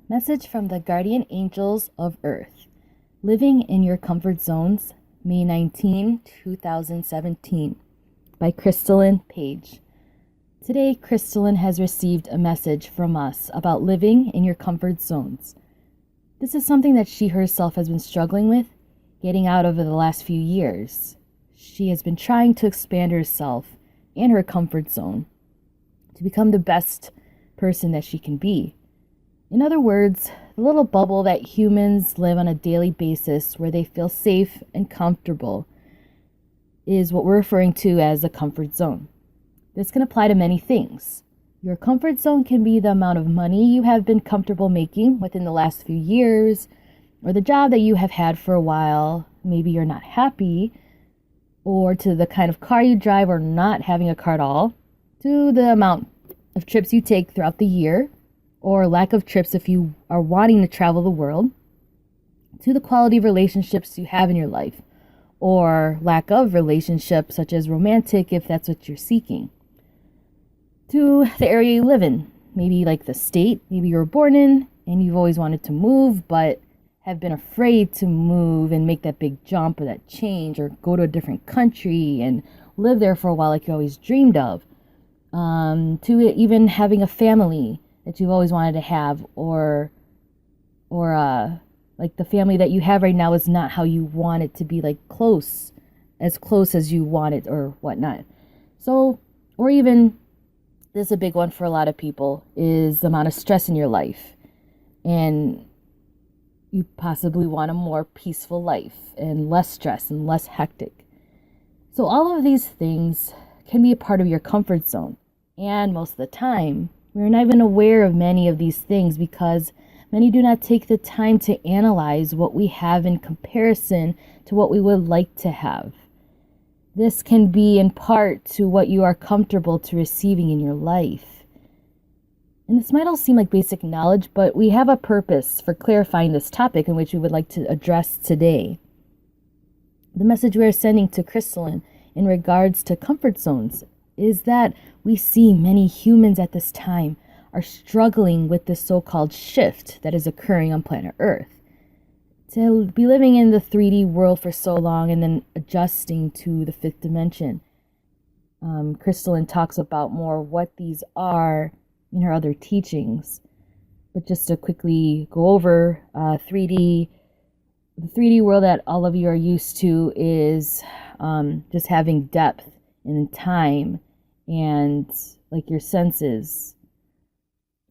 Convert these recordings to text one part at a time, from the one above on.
Message from the Guardian Angels of Earth. Living in Your Comfort Zones, May 19, 2017. By Crystalline Page. Today, Crystalline has received a message from us about living in your comfort zones. This is something that she herself has been struggling with, getting out over the last few years. She has been trying to expand herself and her comfort zone to become the best person that she can be. In other words, the little bubble that humans live on a daily basis where they feel safe and comfortable is what we're referring to as a comfort zone. This can apply to many things. Your comfort zone can be the amount of money you have been comfortable making within the last few years, or the job that you have had for a while. Maybe you're not happy, or to the kind of car you drive or not having a car at all, to the amount of trips you take throughout the year, or lack of trips if you are wanting to travel the world, to the quality of relationships you have in your life, or lack of relationships such as romantic if that's what you're seeking, to the area you live in, maybe like the state maybe you were born in and you've always wanted to move but have been afraid to move and make that big jump or that change, or go to a different country and live there for a while like you always dreamed of, to even having a family that you've always wanted to have, or like the family that you have right now is not how you want it to be, like close as you want it or whatnot. So, or even, this is a big one for a lot of people, is the amount of stress in your life, and you possibly want a more peaceful life and less stress and less hectic. So all of these things can be a part of your comfort zone, and most of the time we're not even aware of many of these things because many do not take the time to analyze what we have in comparison to what we would like to have. This can be in part to what you are comfortable to receiving in your life. And this might all seem like basic knowledge, but we have a purpose for clarifying this topic in which we would like to address today. The message we are sending to Crystalline in regards to comfort zones is that we see many humans at this time are struggling with this so-called shift that is occurring on planet Earth. To be living in the 3D world for so long and then adjusting to the fifth dimension. Crystalline talks about more what these are in her other teachings. But just to quickly go over 3D, the 3D world that all of you are used to is just having depth in time and like your senses,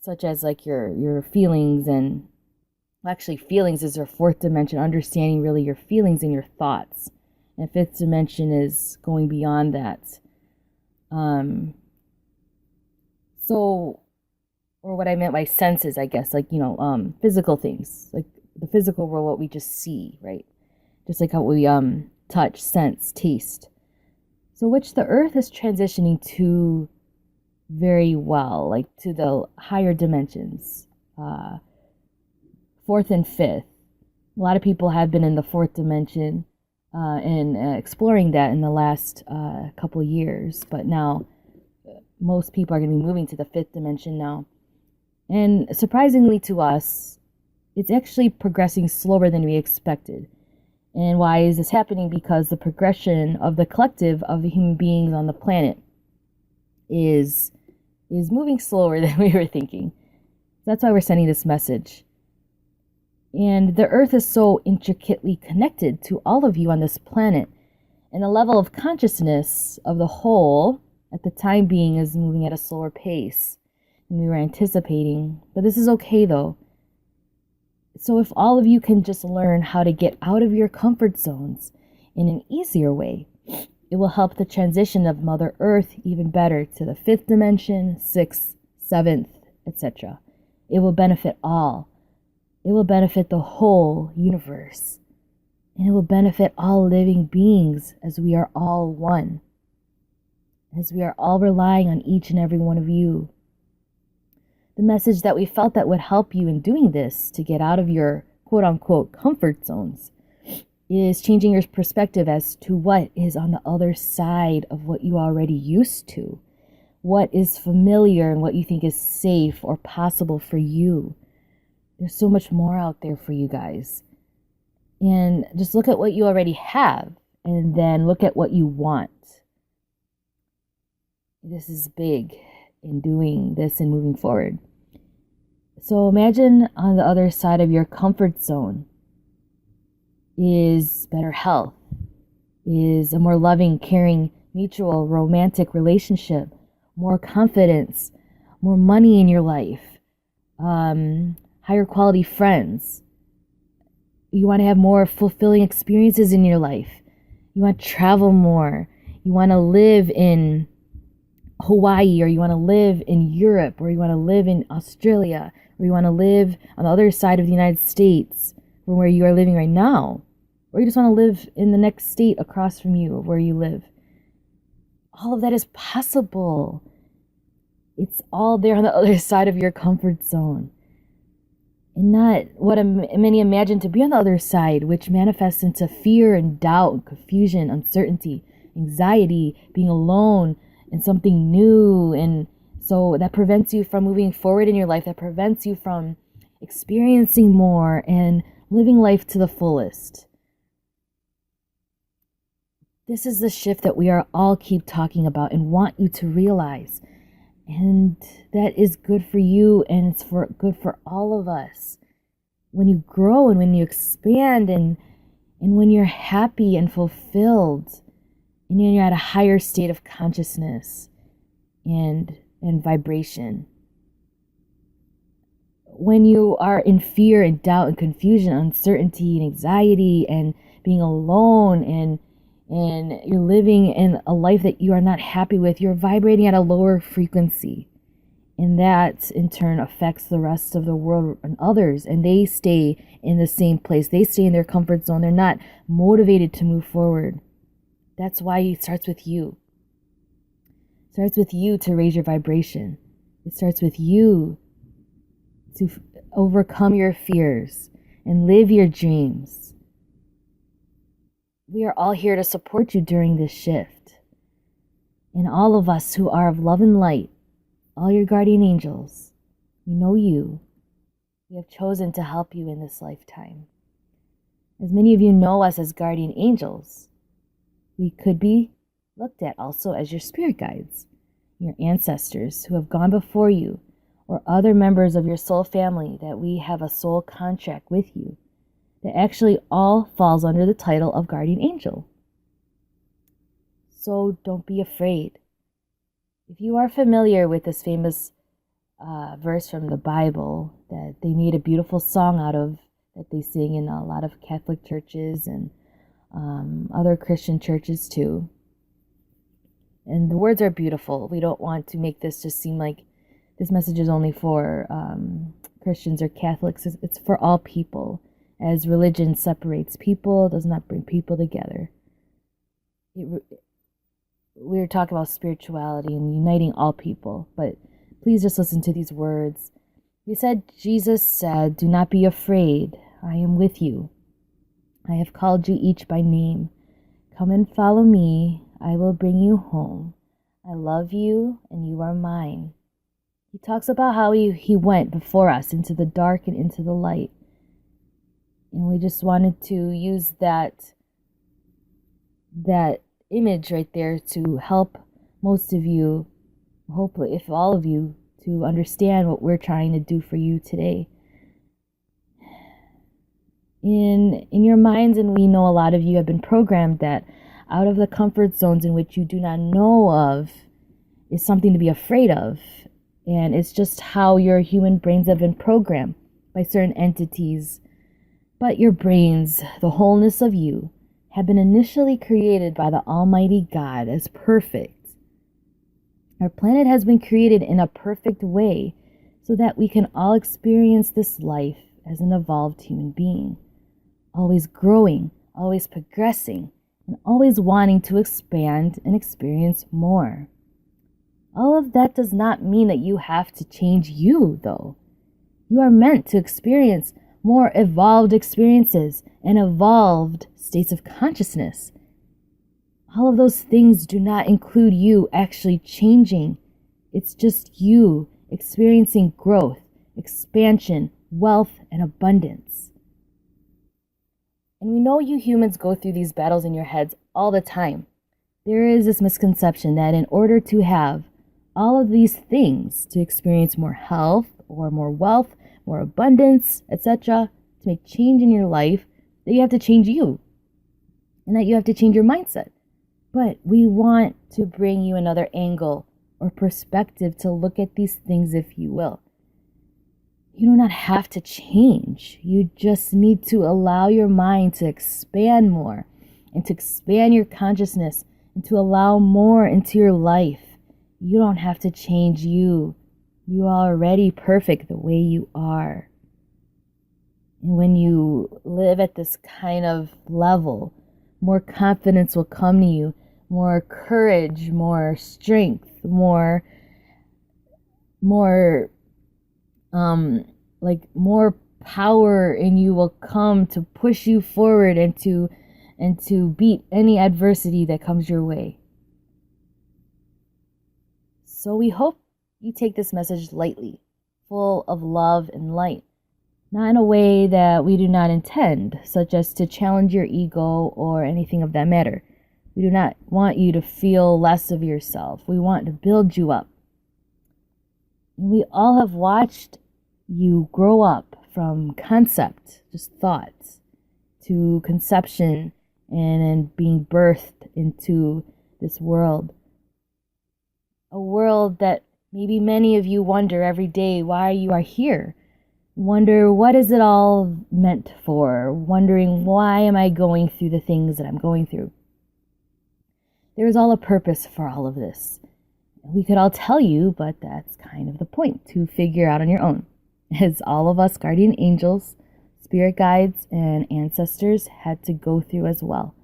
such as like your feelings, and actually feelings is your fourth dimension, understanding really your feelings and your thoughts. And fifth dimension is going beyond that. So, or what I meant by senses, I guess, like, physical things, like the physical world, what we just see, right? Just like how we touch, sense, taste. So which the earth is transitioning to very well, like to the higher dimensions, fourth and fifth. A lot of people have been in the fourth dimension and exploring that in the last couple of years, but now most people are going to be moving to the fifth dimension now. And surprisingly to us, it's actually progressing slower than we expected. And why is this happening? Because the progression of the collective of the human beings on the planet is moving slower than we were thinking. That's why we're sending this message. And the earth is so intricately connected to all of you on this planet. And the level of consciousness of the whole at the time being is moving at a slower pace than we were anticipating. But this is okay though. So if all of you can just learn how to get out of your comfort zones in an easier way, it will help the transition of Mother Earth even better to the fifth dimension, sixth, seventh, etc. It will benefit all. It will benefit the whole universe. And it will benefit all living beings, as we are all one. As we are all relying on each and every one of you. The message that we felt that would help you in doing this to get out of your quote-unquote comfort zones is changing your perspective as to what is on the other side of what you already used to. What is familiar and what you think is safe or possible for you. There's so much more out there for you guys. And just look at what you already have, and then look at what you want. This is big in doing this and moving forward. So imagine on the other side of your comfort zone is better health, is a more loving, caring, mutual, romantic relationship, more confidence, more money in your life, higher quality friends. You want to have more fulfilling experiences in your life. You want to travel more. You want to live in Hawaii, or you want to live in Europe, or you want to live in Australia, or you want to live on the other side of the United States from where you are living right now, or you just want to live in the next state across from you of where you live. All of that is possible. It's all there on the other side of your comfort zone. And not what many imagine to be on the other side, which manifests into fear and doubt, confusion, uncertainty, anxiety, being alone, and something new. And so that prevents you from moving forward in your life. That prevents you from experiencing more and living life to the fullest. This is the shift that we are all keep talking about and want you to realize. And that is good for you, and it's good for all of us. When you grow and when you expand and when you're happy and fulfilled, and you're at a higher state of consciousness and vibration. When you are in fear and doubt and confusion, uncertainty and anxiety and being alone and you're living in a life that you are not happy with, you're vibrating at a lower frequency. And that in turn affects the rest of the world and others, and they stay in the same place. They stay in their comfort zone. They're not motivated to move forward. That's why it starts with you. It starts with you to raise your vibration. It starts with you to overcome your fears and live your dreams. We are all here to support you during this shift. And all of us who are of love and light, all your guardian angels, we know you. We have chosen to help you in this lifetime. As many of you know us as guardian angels, we could be looked at also as your spirit guides, your ancestors who have gone before you, or other members of your soul family that we have a soul contract with you. That actually all falls under the title of guardian angel. So don't be afraid. If you are familiar with this famous verse from the Bible that they made a beautiful song out of, that they sing in a lot of Catholic churches and other Christian churches too. And the words are beautiful. We don't want to make this just seem like this message is only for Christians or Catholics. It's for all people. As religion separates people, does not bring people together. We're talking about spirituality and uniting all people, but please just listen to these words. Jesus said, "Do not be afraid. I am with you. I have called you each by name. Come and follow me. I will bring you home. I love you and you are mine." He talks about how he went before us into the dark and into the light. And we just wanted to use that image right there to help most of you, hopefully if all of you, to understand what we're trying to do for you today. In your minds, and we know a lot of you have been programmed that out of the comfort zones in which you do not know of is something to be afraid of. And it's just how your human brains have been programmed by certain entities. But your brains, the wholeness of you, have been initially created by the Almighty God as perfect. Our planet has been created in a perfect way so that we can all experience this life as an evolved human being, always growing, always progressing, and always wanting to expand and experience more. All of that does not mean that you have to change you, though. You are meant to experience more evolved experiences and evolved states of consciousness. All of those things do not include you actually changing. It's just you experiencing growth, expansion, wealth, and abundance. And we know you humans go through these battles in your heads all the time. There is this misconception that in order to have all of these things, to experience more health or more wealth, more abundance, etc., to make change in your life, that you have to change you and that you have to change your mindset. But we want to bring you another angle or perspective to look at these things, if you will. You do not have to change. You just need to allow your mind to expand more and to expand your consciousness and to allow more into your life. You don't have to change you. You are already perfect the way you are. And when you live at this kind of level, more confidence will come to you, more courage, more strength, more power in you will come to push you forward and to beat any adversity that comes your way. So we hope you take this message lightly, full of love and light, not in a way that we do not intend, such as to challenge your ego or anything of that matter. We do not want you to feel less of yourself. We want to build you up. And we all have watched you grow up from concept, just thoughts, to conception and being birthed into this world. A world that maybe many of you wonder every day why you are here. Wonder what is it all meant for? Wondering why am I going through the things that I'm going through? There is all a purpose for all of this. We could all tell you, but that's kind of the point, to figure out on your own. As all of us guardian angels, spirit guides, and ancestors had to go through as well,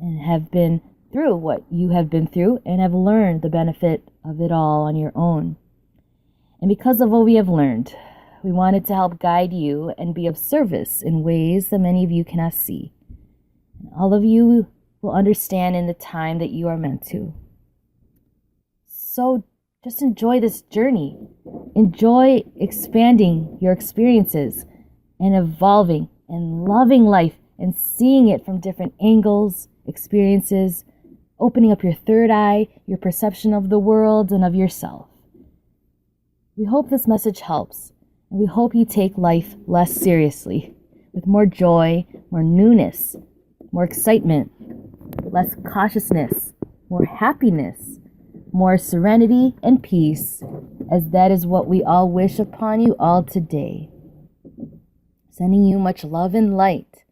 and have been through what you have been through, and have learned the benefit of it all on your own. And because of what we have learned, we wanted to help guide you and be of service in ways that many of you cannot see. And all of you will understand in the time that you are meant to. So just enjoy this journey. Enjoy expanding your experiences and evolving and loving life and seeing it from different angles, experiences, opening up your third eye, your perception of the world and of yourself. We hope this message helps, and we hope you take life less seriously, with more joy, more newness, more excitement, less cautiousness, more happiness, more serenity and peace, as that is what we all wish upon you all today. Sending you much love and light.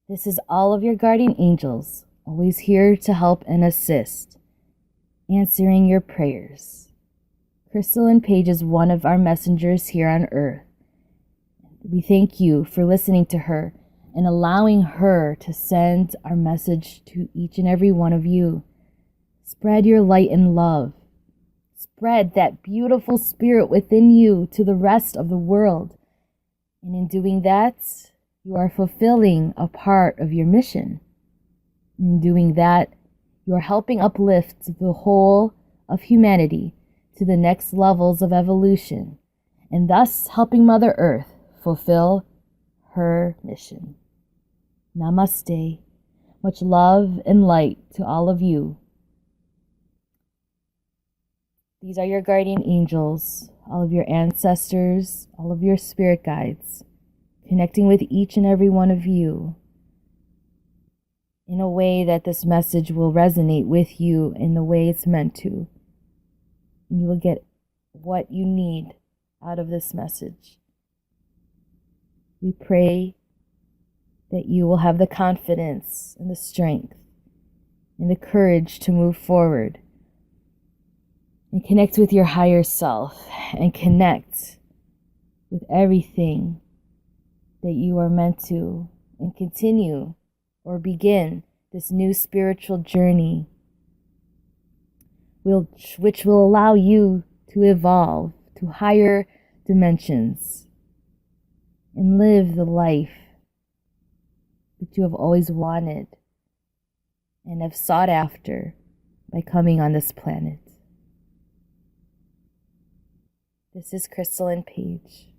This is all of your guardian angels, always here to help and assist, answering your prayers. Crystalline Page is one of our messengers here on earth. We thank you for listening to her and allowing her to send our message to each and every one of you. Spread your light and love. Spread that beautiful spirit within you to the rest of the world. And in doing that, you are fulfilling a part of your mission. In doing that, you are helping uplift the whole of humanity to the next levels of evolution, and thus helping Mother Earth fulfill her mission. Namaste. Much love and light to all of you. These are your guardian angels, all of your ancestors, all of your spirit guides, connecting with each and every one of you in a way that this message will resonate with you in the way it's meant to. And you will get what you need out of this message. We pray that you will have the confidence and the strength and the courage to move forward and connect with your higher self and connect with everything that you are meant to, and continue or begin this new spiritual journey which will allow you to evolve to higher dimensions and live the life that you have always wanted and have sought after by coming on this planet. This is Crystalline Page.